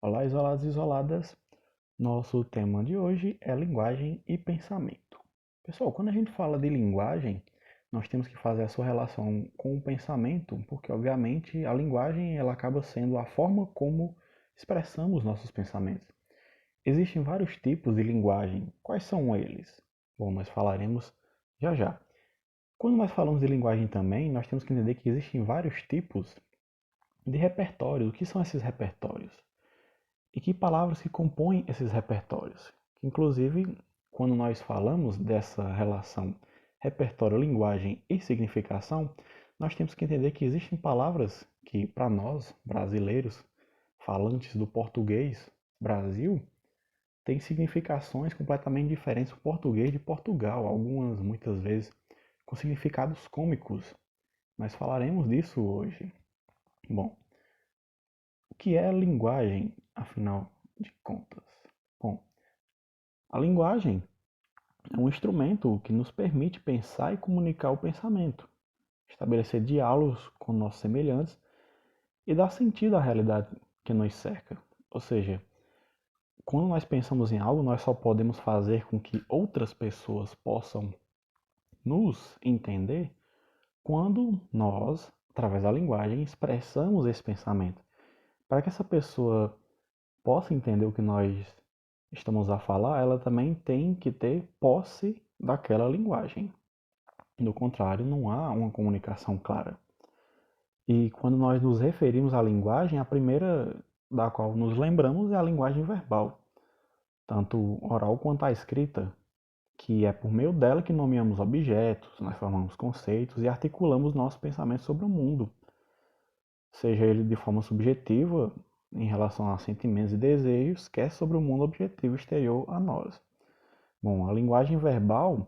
Olá, isolados e isoladas. Nosso tema de hoje é linguagem e pensamento. Pessoal, quando a gente fala de linguagem, nós temos que fazer a sua relação com o pensamento, porque obviamente a linguagem ela acaba sendo a forma como expressamos nossos pensamentos. Existem vários tipos de linguagem. Quais são eles? Bom, nós falaremos já já. Quando nós falamos de linguagem também, nós temos que entender que existem vários tipos de repertório. O que são esses repertórios? E que palavras que compõem esses repertórios. Inclusive, quando nós falamos dessa relação repertório, linguagem e significação, nós temos que entender que existem palavras que, para nós, brasileiros, falantes do português Brasil, têm significações completamente diferentes do português de Portugal, algumas, muitas vezes, com significados cômicos. Mas falaremos disso hoje. Bom, o que é linguagem, afinal de contas? Bom, a linguagem é um instrumento que nos permite pensar e comunicar o pensamento, estabelecer diálogos com nossos semelhantes e dar sentido à realidade que nos cerca. Ou seja, quando nós pensamos em algo, nós só podemos fazer com que outras pessoas possam nos entender quando nós, através da linguagem, expressamos esse pensamento. Para que essa pessoa possa entender o que nós estamos a falar, ela também tem que ter posse daquela linguagem. Do contrário, não há uma comunicação clara. E quando nós nos referimos à linguagem, a primeira da qual nos lembramos é a linguagem verbal, tanto oral quanto a escrita, que é por meio dela que nomeamos objetos, nós formamos conceitos e articulamos nossos pensamentos sobre o mundo, seja ele de forma subjetiva, em relação a sentimentos e desejos, quer sobre o mundo objetivo exterior a nós. Bom, a linguagem verbal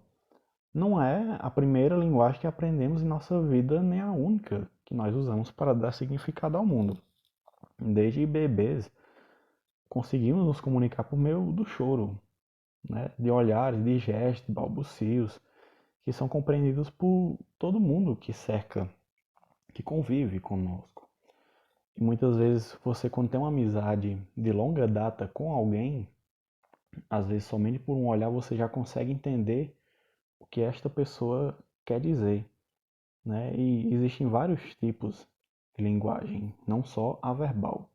não é a primeira linguagem que aprendemos em nossa vida, nem a única que nós usamos para dar significado ao mundo. Desde bebês, conseguimos nos comunicar por meio do choro, né? De olhares, de gestos, de balbucios, que são compreendidos por todo mundo que cerca, que convive conosco. E muitas vezes você, quando tem uma amizade de longa data com alguém, às vezes somente por um olhar você já consegue entender o que esta pessoa quer dizer, né? E existem vários tipos de linguagem, não só a verbal.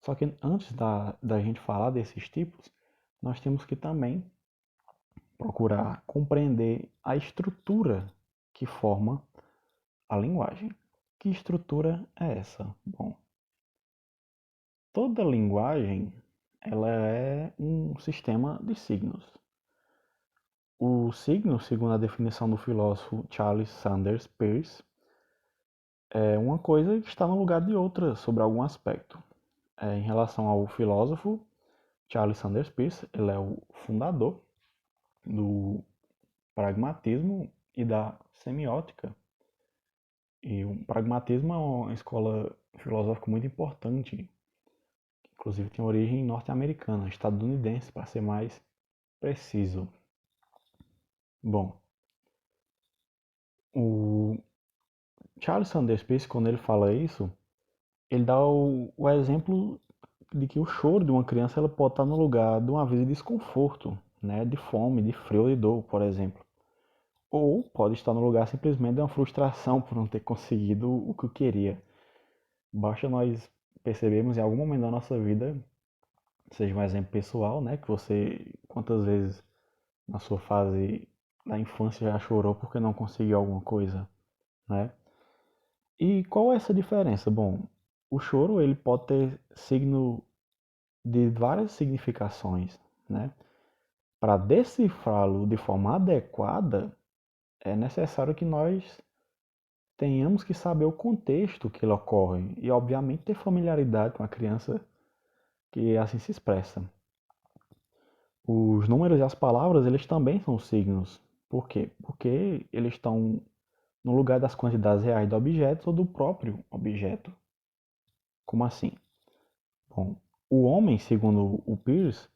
Só que antes da gente falar desses tipos, nós temos que também procurar compreender a estrutura que forma a linguagem. Que estrutura é essa? Bom, toda linguagem ela é um sistema de signos. O signo, segundo a definição do filósofo Charles Sanders Peirce, é uma coisa que está no lugar de outra sobre algum aspecto. Em relação ao filósofo Charles Sanders Peirce, ele é o fundador do pragmatismo e da semiótica. E o pragmatismo é uma escola filosófica muito importante, que inclusive tem origem norte-americana, estadunidense, para ser mais preciso. Bom, o Charles Sanders Peirce, quando ele fala isso, ele dá o exemplo de que o choro de uma criança ela pode estar no lugar de uma vida de desconforto, né, de fome, de frio ou de dor, por exemplo. Ou pode estar no lugar simplesmente de uma frustração por não ter conseguido o que queria. Basta nós percebermos em algum momento da nossa vida, seja um exemplo pessoal, né, que você quantas vezes na sua fase da infância já chorou porque não conseguiu alguma coisa, né? E qual é essa diferença? Bom, o choro ele pode ter signo de várias significações, né? Para decifrá-lo de forma adequada, é necessário que nós tenhamos que saber o contexto que ele ocorre e, obviamente, ter familiaridade com a criança que assim se expressa. Os números e as palavras, eles também são signos. Por quê? Porque eles estão no lugar das quantidades reais de objetos ou do próprio objeto. Como assim? Bom, o homem, segundo o Peirce,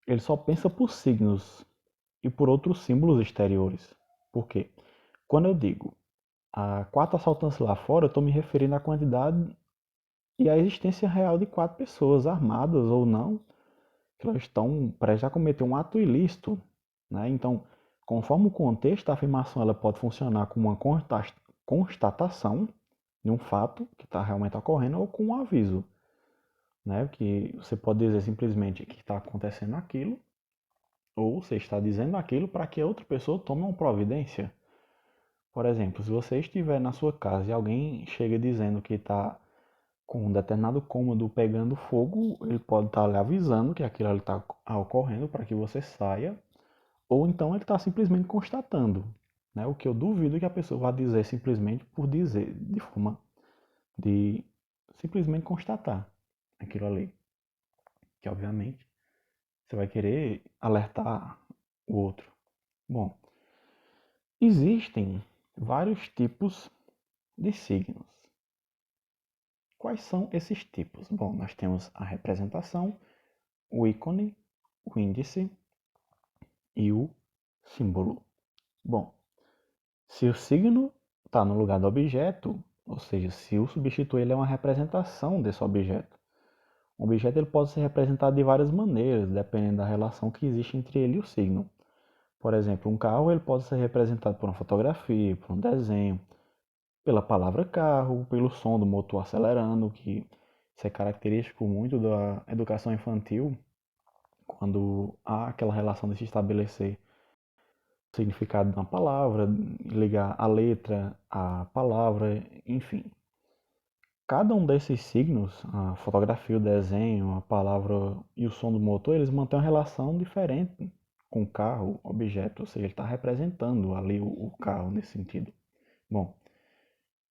ele só pensa por signos e por outros símbolos exteriores. Por quê? Quando eu digo há 4 assaltantes lá fora, eu estou me referindo à quantidade e a existência real de 4 pessoas, armadas ou não, que elas estão prestes a cometer um ato ilícito, né? Então, conforme o contexto, a afirmação ela pode funcionar como uma constatação de um fato que está realmente ocorrendo ou com um aviso, né? Que você pode dizer simplesmente que está acontecendo aquilo, ou você está dizendo aquilo para que a outra pessoa tome uma providência. Por exemplo, se você estiver na sua casa e alguém chega dizendo que está com um determinado cômodo pegando fogo, ele pode estar lhe avisando que aquilo ali está ocorrendo para que você saia, ou então ele está simplesmente constatando, né? O que eu duvido que a pessoa vá dizer simplesmente por dizer, de forma de simplesmente constatar aquilo ali, que obviamente você vai querer alertar o outro. Bom, existem vários tipos de signos. Quais são esses tipos? Bom, nós temos a representação, o ícone, o índice e o símbolo. Bom, se o signo está no lugar do objeto, ou seja, se o substituto ele é uma representação desse objeto. Um objeto ele pode ser representado de várias maneiras, dependendo da relação que existe entre ele e o signo. Por exemplo, um carro ele pode ser representado por uma fotografia, por um desenho, pela palavra carro, pelo som do motor acelerando, que isso é característico muito da educação infantil, quando há aquela relação de se estabelecer o significado de uma palavra, ligar a letra à palavra, enfim. Cada um desses signos, a fotografia, o desenho, a palavra e o som do motor, eles mantêm uma relação diferente com o carro, objeto, ou seja, ele está representando ali o carro nesse sentido. Bom,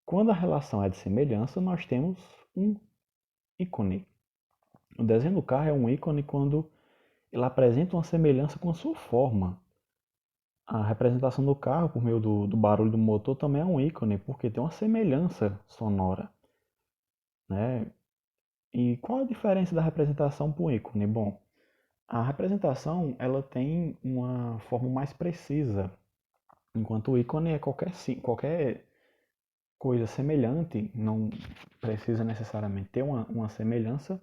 quando a relação é de semelhança, nós temos um ícone. O desenho do carro é um ícone quando ele apresenta uma semelhança com a sua forma. A representação do carro, por meio do barulho do motor, também é um ícone, porque tem uma semelhança sonora, né? E qual a diferença da representação para o ícone? Bom, a representação ela tem uma forma mais precisa, enquanto o ícone é qualquer coisa semelhante, não precisa necessariamente ter uma semelhança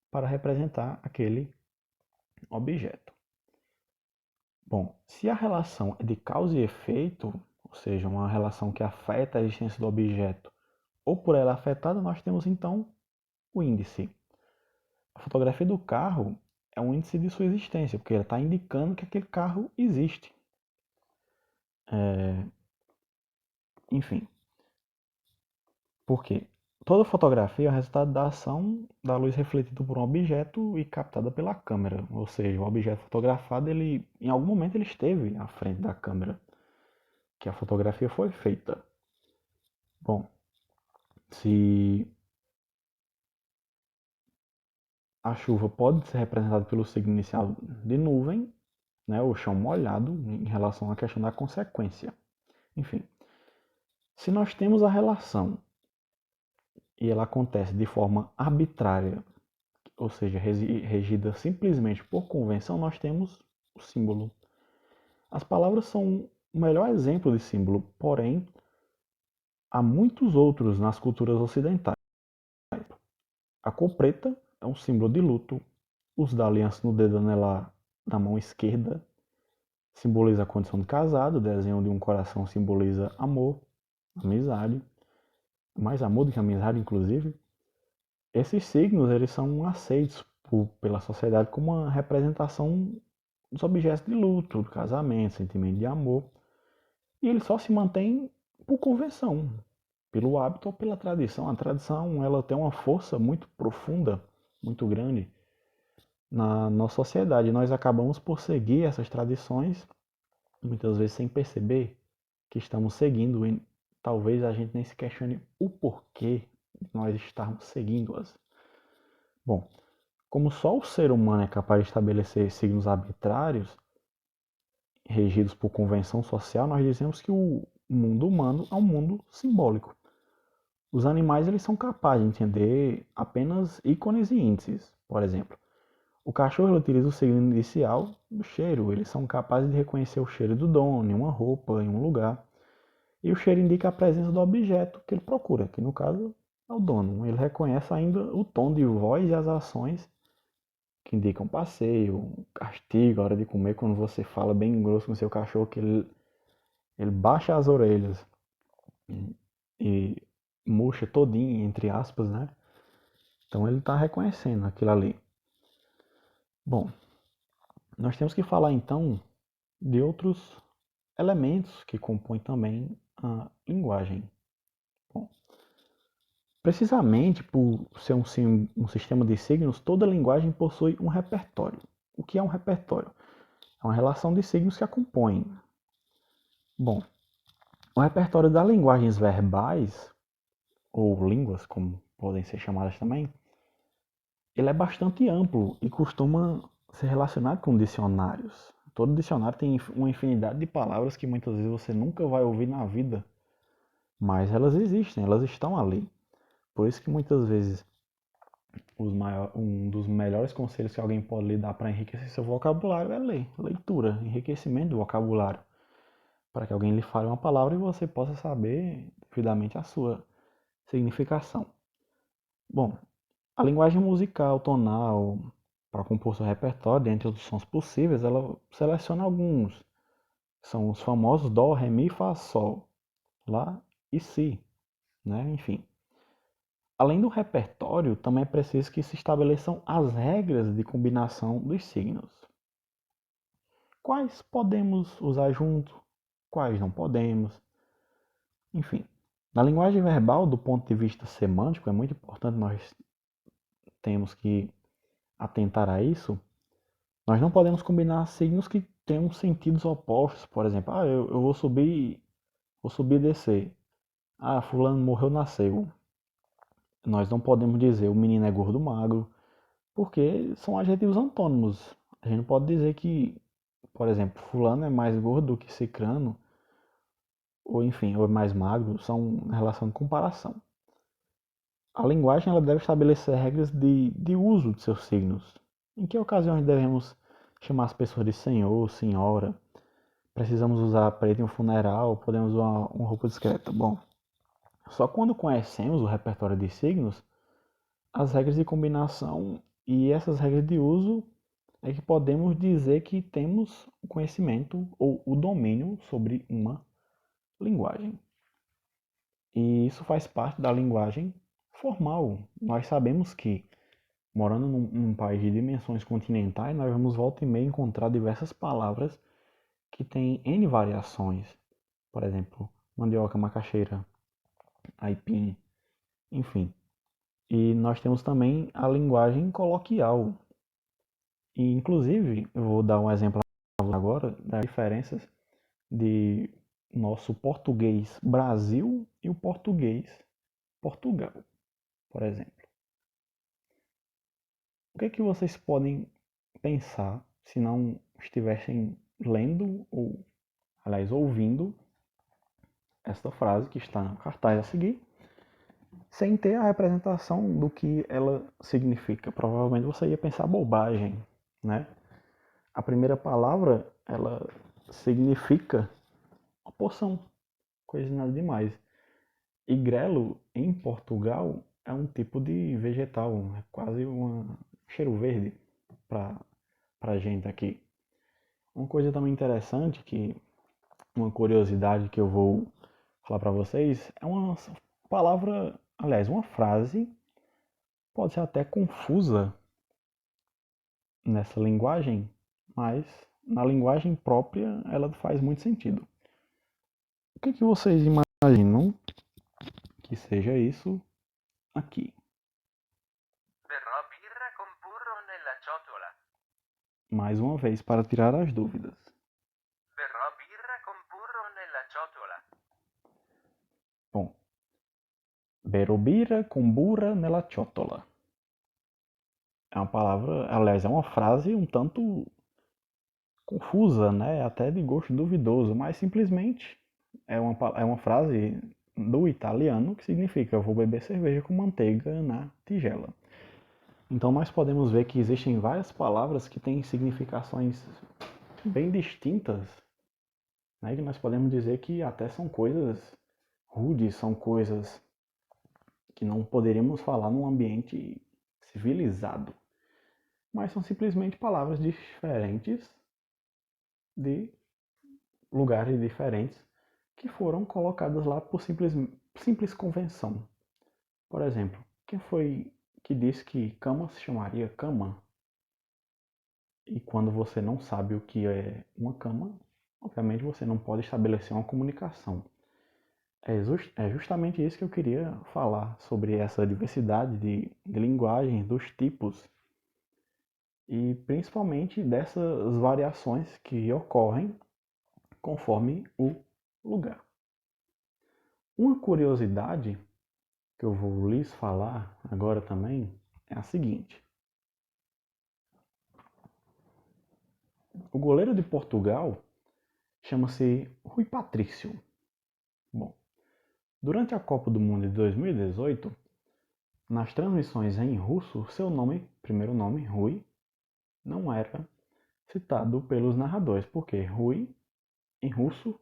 para representar aquele objeto. Bom, se a relação é de causa e efeito, ou seja, uma relação que afeta a existência do objeto, ou por ela afetada, nós temos então o índice. A fotografia do carro é um índice de sua existência, porque ela está indicando que aquele carro existe. Enfim, porque toda fotografia é o resultado da ação da luz refletida por um objeto e captada pela câmera. Ou seja, o objeto fotografado, ele, em algum momento, ele esteve à frente da câmera que a fotografia foi feita. Bom, se a chuva pode ser representada pelo signo inicial de nuvem, né, o chão molhado, em relação à questão da consequência. Enfim, se nós temos a relação e ela acontece de forma arbitrária, ou seja, regida simplesmente por convenção, nós temos o símbolo. As palavras são o melhor exemplo de símbolo, porém, há muitos outros nas culturas ocidentais. A cor preta é um símbolo de luto, uso da aliança no dedo anelar da mão esquerda simboliza a condição de casado, o desenho de um coração simboliza amor, amizade, mais amor do que amizade, inclusive. Esses signos eles são aceitos pela sociedade como uma representação dos objetos de luto, do casamento, sentimento de amor. E eles só se mantêm por convenção, pelo hábito ou pela tradição. A tradição ela tem uma força muito profunda, muito grande na nossa sociedade. Nós acabamos por seguir essas tradições, muitas vezes sem perceber que estamos seguindo e talvez a gente nem se questione o porquê de nós estarmos seguindo-as. Bom, como só o ser humano é capaz de estabelecer signos arbitrários, regidos por convenção social, nós dizemos que o mundo humano é um mundo simbólico. Os animais eles são capazes de entender apenas ícones e índices. Por exemplo, o cachorro ele utiliza o signo inicial do cheiro. Eles são capazes de reconhecer o cheiro do dono em uma roupa, em um lugar. E o cheiro indica a presença do objeto que ele procura, que no caso é o dono. Ele reconhece ainda o tom de voz e as ações que indicam passeio, castigo, a hora de comer, quando você fala bem grosso com seu cachorro, que ele baixa as orelhas e murcha todinho, entre aspas, né? Então ele está reconhecendo aquilo ali. Bom, nós temos que falar então de outros elementos que compõem também a linguagem. Bom, precisamente por ser um sistema de signos, toda linguagem possui um repertório. O que é um repertório? É uma relação de signos que a compõem. Bom, o repertório das linguagens verbais, ou línguas, como podem ser chamadas também, ele é bastante amplo e costuma ser relacionado com dicionários. Todo dicionário tem uma infinidade de palavras que muitas vezes você nunca vai ouvir na vida, mas elas existem, elas estão ali. Por isso que muitas vezes um dos melhores conselhos que alguém pode lhe dar para enriquecer seu vocabulário é ler, leitura, enriquecimento do vocabulário, para que alguém lhe fale uma palavra e você possa saber devidamente a sua significação. Bom, a linguagem musical, tonal, para compor seu repertório, dentre os sons possíveis, ela seleciona alguns. São os famosos Dó, Ré, Mi, Fá, Sol, Lá e Si, né? Enfim. Além do repertório, também é preciso que se estabeleçam as regras de combinação dos signos. Quais podemos usar junto, quais não podemos, enfim. Na linguagem verbal, do ponto de vista semântico, é muito importante nós temos que atentar a isso. Nós não podemos combinar signos que tenham sentidos opostos. Por exemplo, eu vou subir e descer. Ah, fulano morreu, nasceu. Nós não podemos dizer o menino é gordo magro, porque são adjetivos antônimos. A gente não pode dizer que, por exemplo, fulano é mais gordo do que cicrano, ou enfim, ou é mais magro, são relação de comparação. A linguagem ela deve estabelecer regras de uso de seus signos. Em que ocasiões devemos chamar as pessoas de senhor, senhora? Precisamos usar preto em um funeral? Podemos usar uma roupa discreta? Bom, só quando conhecemos o repertório de signos, as regras de combinação e essas regras de uso é que podemos dizer que temos o conhecimento ou o domínio sobre uma linguagem. E isso faz parte da linguagem formal. Nós sabemos que, morando num país de dimensões continentais, nós vamos volta e meia encontrar diversas palavras que têm N variações. Por exemplo, mandioca, macaxeira, aipim, enfim. E nós temos também a linguagem coloquial. E, inclusive, eu vou dar um exemplo agora das diferenças de nosso português Brasil e o português Portugal, por exemplo. O que é que vocês podem pensar se não estivessem lendo ou, aliás, ouvindo esta frase que está no cartaz a seguir, sem ter a representação do que ela significa? Provavelmente você ia pensar bobagem, né? A primeira palavra, ela significa uma porção, coisa nada demais. E grelo, em Portugal, é um tipo de vegetal, é quase um cheiro verde para a gente aqui. Uma coisa também interessante, uma curiosidade que eu vou falar para vocês, é uma palavra, aliás, uma frase, pode ser até confusa nessa linguagem, mas na linguagem própria ela faz muito sentido. O que vocês imaginam que seja isso aqui? Berrò birra con burro nella ciotola. Mais uma vez, para tirar as dúvidas. Berrò birra con burro nella ciotola. Bom, berobira com burra nella ciotola. É uma palavra, aliás, é uma frase um tanto confusa, né? Até de gosto duvidoso, mas simplesmente é uma frase do italiano que significa eu vou beber cerveja com manteiga na tigela. Então nós podemos ver que existem várias palavras que têm significações bem distintas, né? Que nós podemos dizer que até são coisas rudes, são coisas que não poderíamos falar num ambiente civilizado, mas são simplesmente palavras diferentes de lugares diferentes que foram colocadas lá por simples convenção. Por exemplo, quem foi que disse que cama se chamaria cama? E quando você não sabe o que é uma cama, obviamente você não pode estabelecer uma comunicação. É justamente isso que eu queria falar sobre essa diversidade de linguagens, dos tipos e principalmente dessas variações que ocorrem conforme o lugar. Uma curiosidade que eu vou lhes falar agora também é a seguinte: o goleiro de Portugal chama-se Rui Patrício. Bom, durante a Copa do Mundo de 2018, nas transmissões em russo, seu nome, primeiro nome, Rui, não era citado pelos narradores, porque Rui, em russo,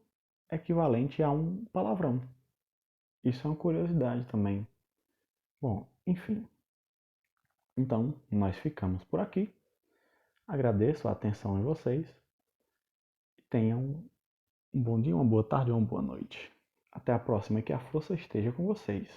é equivalente a um palavrão. Isso é uma curiosidade também. Bom, enfim. Então, nós ficamos por aqui. Agradeço a atenção de vocês. Tenham um bom dia, uma boa tarde ou uma boa noite. Até a próxima e que a força esteja com vocês.